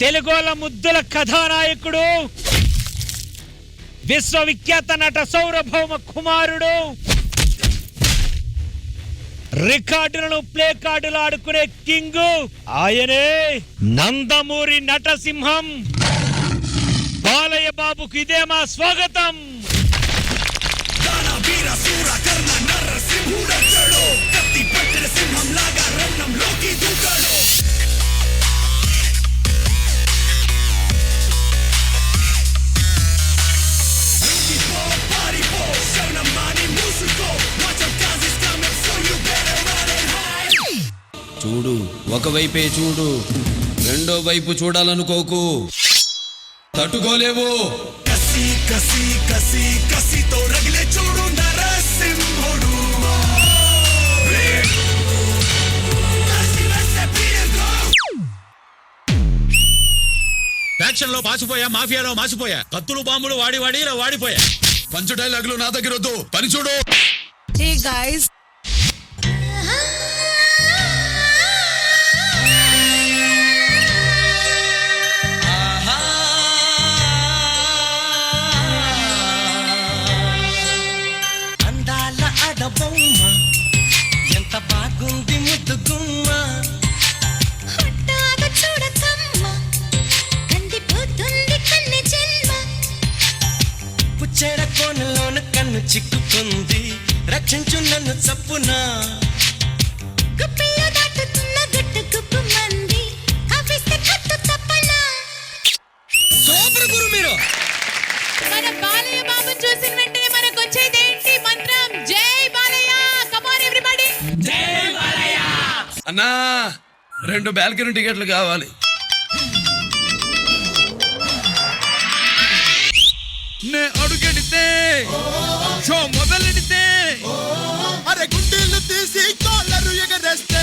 తెలుగోల ముద్దుల కథానాయకుడు, విశ్వవిఖ్యాత నట సౌరభౌమ కుమారుడు, రికార్డులను ప్లే కార్డులు ఆడుకునే కింగ్ ఆయనే నందమూరి నటసింహం బాలయ్య బాబుకు ఇదే మా స్వాగతం. చూడు, ఒకవైపే చూడు, రెండో వైపు చూడాలనుకోకు, తట్టుకోలేవు. కసి కసి కసి కసితో రగిలే చూడు నరసింహుడు. యాక్షన్ లో పాసిపోయా, మాఫియాలో మాసిపోయా, కత్తులు బాంబులు వాడి వాడి ఇలా వాడిపోయా. పంచు డైలాగులు నా దగ్గర వద్దు, పని చూడు. Hey guys. అందాల అడబొమ్మ ఎంత బాగుంది ముద్దుగుమ్మ. హఠాగా చూడకమ్మ కందిపోతుంది కన్నె జన్మ. పుచ్చెడ కోనలోన కన్ను చిక్కుకుంది, రక్షించు నన్ను చప్పున. గుప్పిలో దాటుతున్న గుట్టు గుప్పు మంది కవిస్తే కట్టు తప్పన. సూపర్ గురు మీరు. మన బాలయ్య బాబు చూసిన వెంటనే మనకు వచ్చేది ఏంటి మంత్రం? జై బాలయ్య. Come on everybody. జై బాలయ్య. అన్నా, 2 బాల్కనీ టికెట్లు కావాలి. నే అడుగెడితే షో మొదలెడితే అరే గుండెలు తీసి కాలరు ఎగరేస్తే.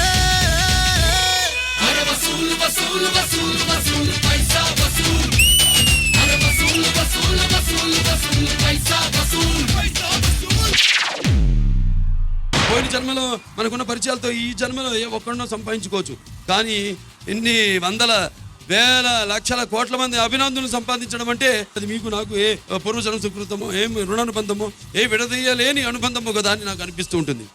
అరే వసూలు వసూలు వసూలు వసూలు పైసా వసూలు. అరే వసూలు వసూలు వసూలు వసూలు పైసా వసూలు. పైసా వసూలు. పోయిన జన్మలో మనకున్న పరిచయాలతో ఈ జన్మలో ఏ ఒక్కడో సంపాదించుకోవచ్చు, కానీ ఇన్ని వందల వేల లక్షల కోట్ల మంది అభినందనలు సంపాదించడం అంటే అది మీకు నాకు ఏ పూర్వజన్మ సుకృతమో, ఏం రుణానుబంధమో, ఏ విడదీయలేని అనుబంధమో కదా అని నాకు అనిపిస్తూ ఉంటుంది.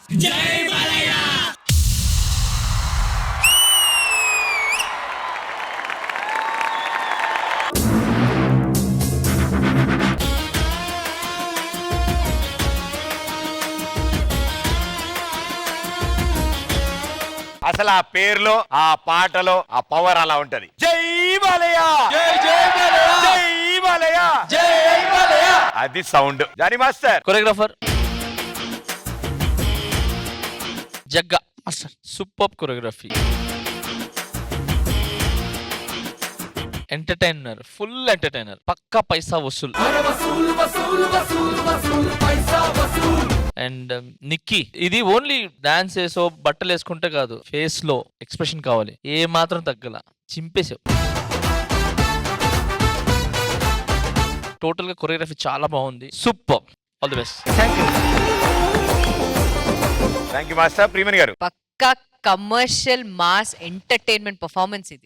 అసలు ఆ పేరులో, ఆ పాటలో ఆ పవర్ అలా ఉంటది. జై బాలయ్య, జై జై బాలయ్య, జై బాలయ్య, జై బాలయ్య. అది sound. Jani master, choreographer Jagga master, super choreography, entertainer, full entertainer, పక్కా పైసా వసూల్. అండ్ నిక్కీ, ఇది ఓన్లీ డాన్స్ వేసో బట్టలు వేసుకుంటే కాదు, ఫేస్ లో ఎక్స్ప్రెషన్ కావాలి, ఏ మాత్రం తగ్గల, చింపేసావు. టోటల్ గా కొరియోగ్రఫీ చాలా బాగుంది, super. All the best. Thank you master. Priyamani గారు, పక్కా కమర్షియల్ మాస్ ఎంటర్టైన్మెంట్ పర్ఫార్మెన్స్ ఇది.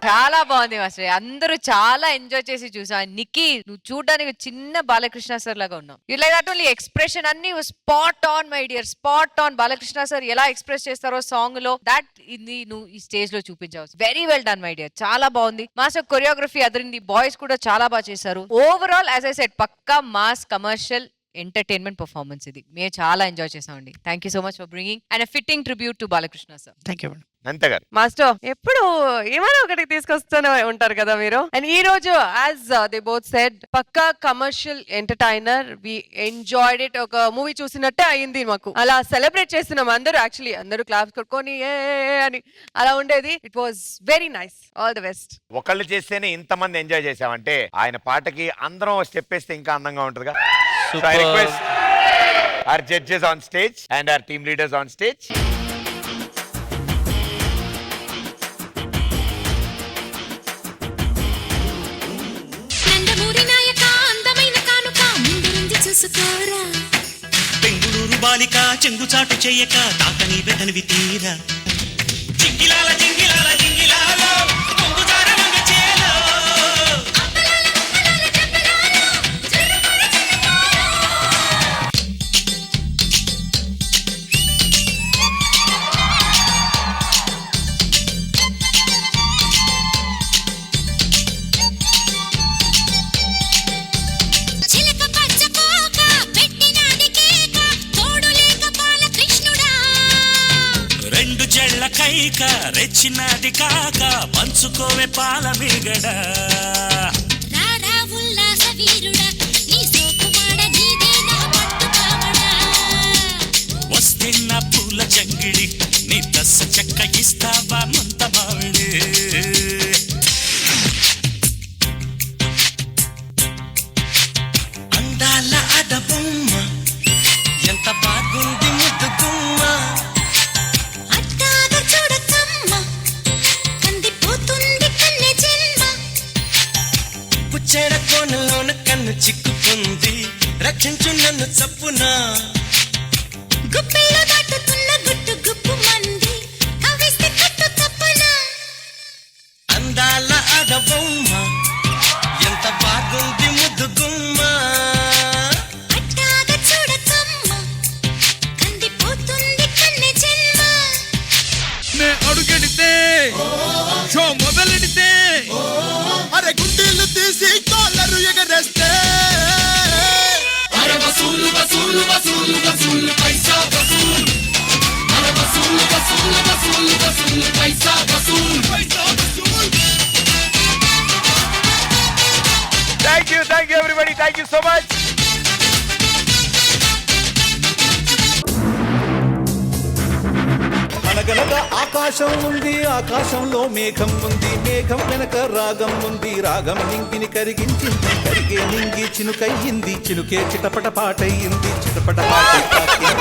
చాలా బాగుంది మాస్టర్, అందరూ చాలా ఎంజాయ్ చేసి చూసా. నిక్కీ, నువ్వు చూడడానికి చిన్న బాలకృష్ణ సార్ లాగా ఉన్నావు. You like that only expression అన్ని spot on my dear, spot on. Balakrishna sir ఎలా ఎక్స్ప్రెస్ చేస్తారో సాంగ్ లో, దట్ ఇది నువ్వు ఈ స్టేజ్ లో చూపించావు. Very well done my dear, చాలా బాగుంది మాస్టర్. కొరియోగ్రఫీ అదిరింది, బాయ్స్ కూడా చాలా బాగా చేశారు. ఓవరాల్ యాజ్ ఐ సెడ్ పక్కా మాస్ కమర్షియల్ ఎంటర్టైన్మెంట్ పర్ఫార్మెన్స్ ఇది. మేము చాలా ఎంజాయ్ చేసామండి. Thank you so much for bringing and fitting tribute to Balakrishna sir. Thank you. నంత గారు, మాస్టర్ ఎప్పుడు ఏమైనా ఒకటి తీసుకొస్తూనే ఉంటారు కదా మీరు. అండ్ ఈ రోజు యాజ్ దే బోత్ సెడ్ పక్కా commercial entertainer. We enjoyed it. ఒక మూవీ చూసినట్టే అయింది మాకు. అలా సెలబ్రేట్ చేస్తున్నాం అందరూ. యాక్చువల్లీ అందరూ క్లాప్స్ కొట్టుకొని ఏ అని అలా ఉండేది. It was very nice. All the best. ఒకళ్ళు చేస్తేనే ఇంతమంది ఎంజాయ్ చేసామంటే ఆయన పాటకి అందరం స్టెప్ వేస్తే ఇంకా అందంగా ఉంటుందిగా. So I request our judges on stage and our team leaders on stage. Nandamuri నాయక అందమైన కానుక ముందుంది చూసుకోరా. బెంగుళూరు బాలిక చెంగుచాటు చెయ్యక తాకని వెతనివి తీరా. జింగిలాల జింగిలాల జింగిలాలో పొంగుదార వంగ చేలో చిలక పచ్చ కోక పెట్టినాది కేక తోడు లేక బాలకృష్ణుడా రెండు జళ్ళ కైక రెచ్చినది కాక పంచుకోవే పాల మిగడ రారా ఉల్లాస వీరుడా నీ సోకుమాడ నీదే నా పట్టు కావడా వస్తే నా పూల జంగిడి నీ దశ చెక్క ఇస్తావా ముంత మావిడి అందాల అడబొమ్మ ఎంత బాగుంది ముద్దుగుమ్మ అట్టాగ చూడకమ్మ కందిపోతుంది కన్నె జన్మ పుచ్చెడ కోనలోన కన్ను చిక్కుకుంది రక్షించు నన్ను చప్పున గుప్పెల్లో దాటుతున్న గుట్టు గుప్పు మంది కవిస్తే కట్టు తప్పనా అందాల అడబొమ్మ ఎంత బాగుంది ముద్దుగుమ్మ అట్టాగ చూడకమ్మ కందిపోతుంది కన్నె జన్మ నే అడుగెడితే షో మొదలెడితే అరే గుండెలు తీసి కాలరు ఎగరేస్తే అరే వసూలు వసూలు వసూలు వసూలు పైసా వసూలు అరే వసూలు వసూలు వసూలు వసూలు పైసా వసూలు thank you everybody, thank you so much. అనగనగా ఆకాశం ఉంది, ఆకాశంలో మేఘం ఉంది, మేఘం వెనక రాగం ఉంది, రాగం నింగిని కరిగించింది, కరిగే నింగి చినుకయ్యింది, చినుకే చిటపట పాటయ్యింది, చిటపట పాట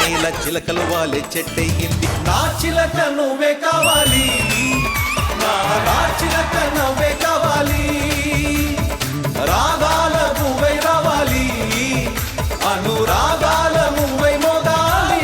నేల చిలకలు వాలే చెట్టయ్యింది. నా చిలక నువ్వే కావాలి, నా చిలక నువ్వే కావాలి, రాగాల నువ్వై రావాలి, అనురాగాల నువ్వై మోగాలి.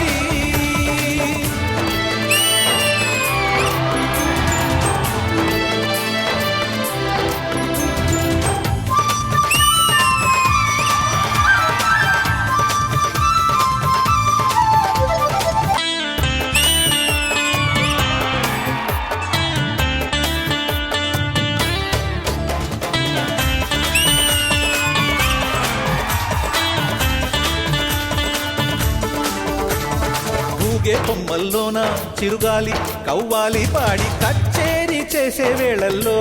ఊగే కొమ్మల్లోన చిరుగాలి కవ్వాలి పాడి కచ్చేరి చేసే వేళల్లో